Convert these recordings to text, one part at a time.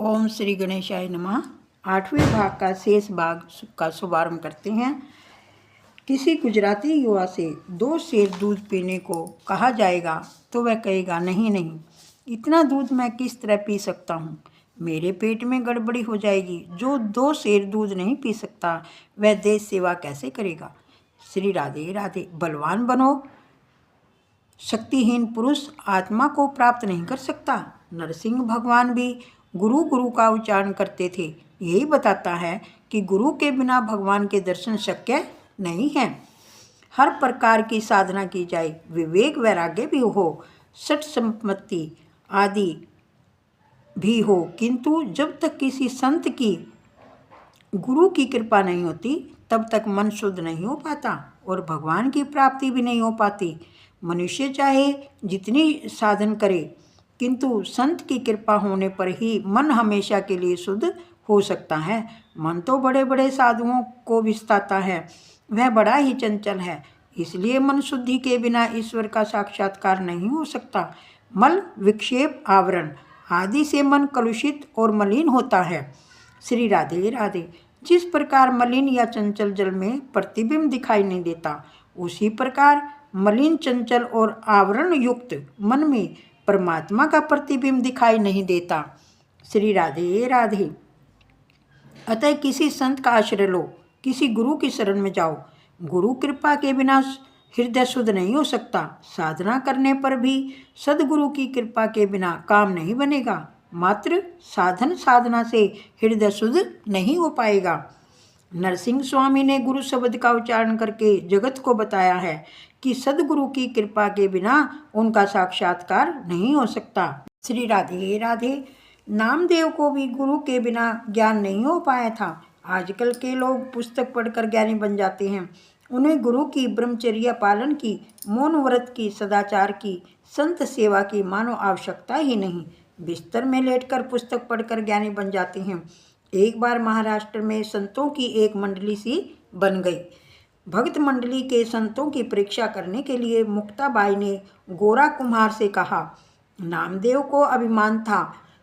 ओम श्री गणेशाय नमः। 8वें भाग का शेष भाग का शुभारंभ करते हैं। किसी गुजराती युवा से 2 सेर दूध पीने को कहा जाएगा तो वह कहेगा नहीं नहीं, इतना दूध मैं किस तरह पी सकता हूँ, मेरे पेट में गड़बड़ी हो जाएगी। जो 2 सेर दूध नहीं पी सकता वह देश सेवा कैसे करेगा। श्री राधे राधे। बलवान बनो, शक्तिहीन पुरुष आत्मा को प्राप्त नहीं कर सकता। नरसिंह भगवान भी गुरु गुरु का उच्चारण करते थे। यही बताता है कि गुरु के बिना भगवान के दर्शन शक्य नहीं है। हर प्रकार की साधना की जाए, विवेक वैराग्य भी हो, सठ संपत्ति आदि भी हो, किंतु जब तक किसी संत की गुरु की कृपा नहीं होती तब तक मन शुद्ध नहीं हो पाता और भगवान की प्राप्ति भी नहीं हो पाती। मनुष्य चाहे जितनी साधन करे, किंतु संत की कृपा होने पर ही मन हमेशा के लिए शुद्ध हो सकता है। मन तो बड़े बड़े साधुओं को विस्ताता है, वह बड़ा ही चंचल है, इसलिए मन शुद्धि के बिना ईश्वर का साक्षात्कार नहीं हो सकता। मल, विक्षेप, आवरण आदि से मन कलुषित और मलिन होता है। श्री राधे राधे। जिस प्रकार मलिन या चंचल जल में प्रतिबिंब दिखाई नहीं देता, उसी प्रकार मलिन, चंचल और आवरण युक्त मन में परमात्मा का प्रतिबिंब दिखाई नहीं देता। श्री राधे राधे। अतः किसी संत का आश्रय लो, किसी गुरु की शरण में जाओ। गुरु कृपा के बिना हृदय शुद्ध नहीं हो सकता। साधना करने पर भी सदगुरु की कृपा के बिना काम नहीं बनेगा। मात्र साधना से हृदय शुद्ध नहीं हो पाएगा। नरसिंह स्वामी ने गुरु शब्द का उच्चारण करके जगत को बताया है कि सदगुरु की कृपा के बिना उनका साक्षात्कार नहीं हो सकता। श्री राधे राधे। नामदेव को भी गुरु के बिना ज्ञान नहीं हो पाया था। आजकल के लोग पुस्तक पढ़कर ज्ञानी बन जाते हैं। उन्हें गुरु की, ब्रह्मचर्य पालन की, मौन व्रत की, सदाचार की, संत सेवा की मानो आवश्यकता ही नहीं। बिस्तर में लेटकर पुस्तक पढ़कर ज्ञानी बन जाते हैं। एक बार महाराष्ट्र में संतों की एक मंडली सी बन गई। भक्त मंडली के संतों की परीक्षा करने के लिए मुक्ताबाई ने गोरा कुम्हार से कहा। नामदेव को अभिमान था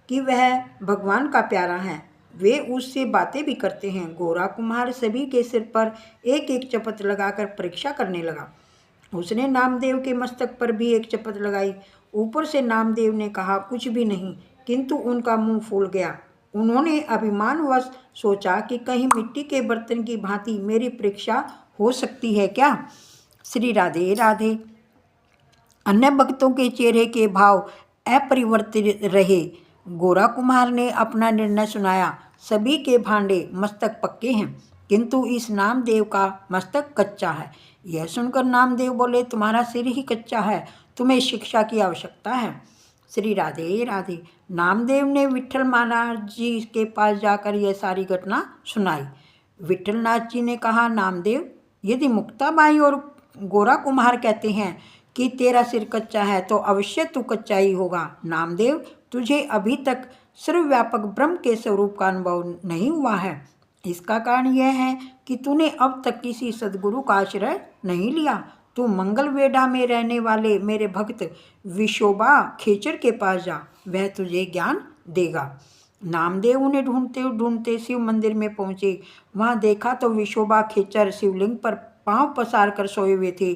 कि वह भगवान का प्यारा है, वे उससे बातें भी करते हैं। गोरा कुम्हार सभी के सिर पर एक एक चपत लगाकर परीक्षा करने लगा। उसने नामदेव के मस्तक पर भी एक चपत लगाई। ऊपर से नामदेव ने कहा कुछ भी नहीं, किंतु उनका मुंह फूल गया। उन्होंने अभिमानवश सोचा कि कहीं मिट्टी के बर्तन की भांति मेरी परीक्षा हो सकती है क्या। श्री राधे राधे। अन्य भक्तों के चेहरे के भाव अपरिवर्तित रहे। गोरा कुम्हार ने अपना निर्णय सुनाया। सभी के भांडे मस्तक पक्के हैं, किंतु इस नामदेव का मस्तक कच्चा है। यह सुनकर नामदेव बोले, तुम्हारा सिर ही कच्चा है, तुम्हें शिक्षा की आवश्यकता है। श्री राधे राधे। नामदेव ने विट्ठल महाराज जी के पास जाकर यह सारी घटना सुनाई। विट्ठल नाथ जी ने कहा, नामदेव, यदि मुक्ताबाई और गोरा कुम्हार कहते हैं कि तेरा सिर कच्चा है तो अवश्य तू कच्चा ही होगा। नामदेव, तुझे अभी तक सर्वव्यापक ब्रह्म के स्वरूप का अनुभव नहीं हुआ है। इसका कारण यह है कि तूने अब तक किसी सदगुरु का आश्रय नहीं लिया। तू मंगलवेढ़ा में रहने वाले मेरे भक्त विशोबा खेचर के पास जा, वह तुझे ज्ञान देगा। नामदेव उन्हें ढूंढते ढूंढते शिव मंदिर में पहुँचे। वहाँ देखा तो विशोबा खेचर शिवलिंग पर पांव पसार कर सोए हुए थे।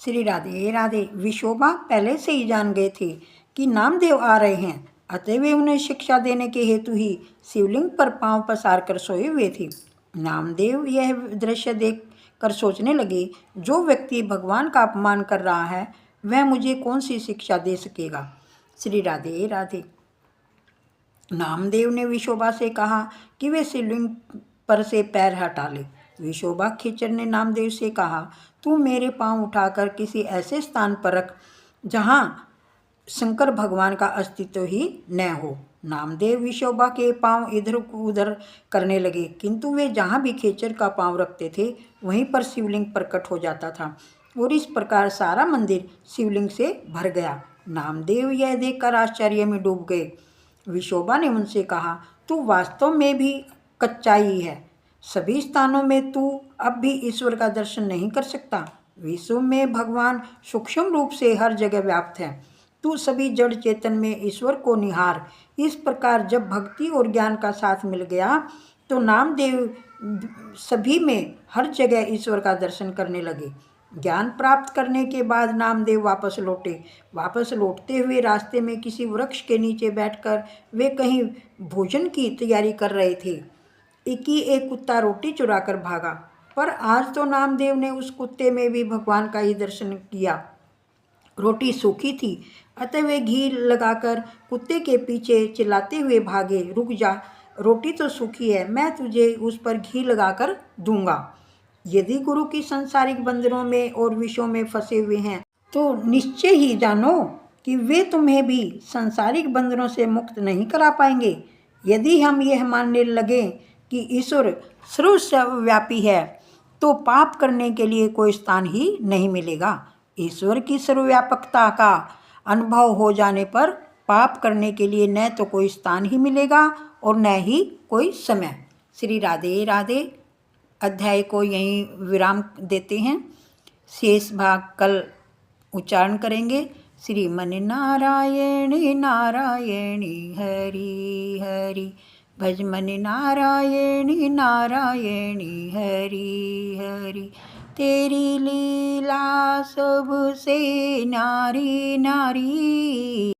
श्री राधे राधे। विशोबा पहले से ही जान गए थे कि नामदेव आ रहे हैं, अतः वे उन्हें शिक्षा देने के हेतु ही शिवलिंग पर पांव पसार कर सोए हुए थे। नामदेव यह दृश्य देख कर सोचने लगे, जो व्यक्ति भगवान का अपमान कर रहा है वह मुझे कौन सी शिक्षा दे सकेगा। श्री राधे राधे। नामदेव ने विशोबा से कहा कि वे शिवलिंग पर से पैर हटा ले। विशोबा खेचर ने नामदेव से कहा, तू मेरे पांव उठाकर किसी ऐसे स्थान पर रख जहाँ शंकर भगवान का अस्तित्व ही न हो। नामदेव विशोबा के पांव इधर उधर करने लगे, किंतु वे जहाँ भी खेचर का पांव रखते थे वहीं पर शिवलिंग प्रकट हो जाता था और इस प्रकार सारा मंदिर शिवलिंग से भर गया। नामदेव यह देखकर आश्चर्य में डूब गए। विशोबा ने उनसे कहा, तू वास्तव में भी कच्चा ही है। सभी स्थानों में तू अब भी ईश्वर का दर्शन नहीं कर सकता। विश्व में भगवान सूक्ष्म रूप से हर जगह व्याप्त है। तू सभी जड़ चेतन में ईश्वर को निहार। इस प्रकार जब भक्ति और ज्ञान का साथ मिल गया तो नामदेव सभी में हर जगह ईश्वर का दर्शन करने लगे। ज्ञान प्राप्त करने के बाद नामदेव वापस लौटे। वापस लौटते हुए रास्ते में किसी वृक्ष के नीचे बैठकर वे कहीं भोजन की तैयारी कर रहे थे कि एक कुत्ता रोटी चुरा कर भागा। पर आज तो नामदेव ने उस कुत्ते में भी भगवान का ही दर्शन किया। रोटी सूखी थी, अतः वे घी लगाकर कुत्ते के पीछे चिल्लाते हुए भागे, रुक जा, रोटी तो सूखी है, मैं तुझे उस पर घी लगाकर दूंगा। यदि गुरु की सांसारिक बंधनों में और विषयों में फंसे हुए हैं तो निश्चय ही जानो कि वे तुम्हें भी सांसारिक बंधनों से मुक्त नहीं करा पाएंगे। यदि हम यह मानने लगे कि ईश्वर सर्वव्यापी है तो पाप करने के लिए कोई स्थान ही नहीं मिलेगा। ईश्वर की सर्वव्यापकता का अनुभव हो जाने पर पाप करने के लिए न तो कोई स्थान ही मिलेगा और न ही कोई समय। श्री राधे राधे। अध्याय को यहीं विराम देते हैं, शेष भाग कल उच्चारण करेंगे। श्रीमन नारायणी नारायणी हरि हरि, भज मन नारायणी नारायणी हरि हरि। तेरी लीला सबसे नारी नारी।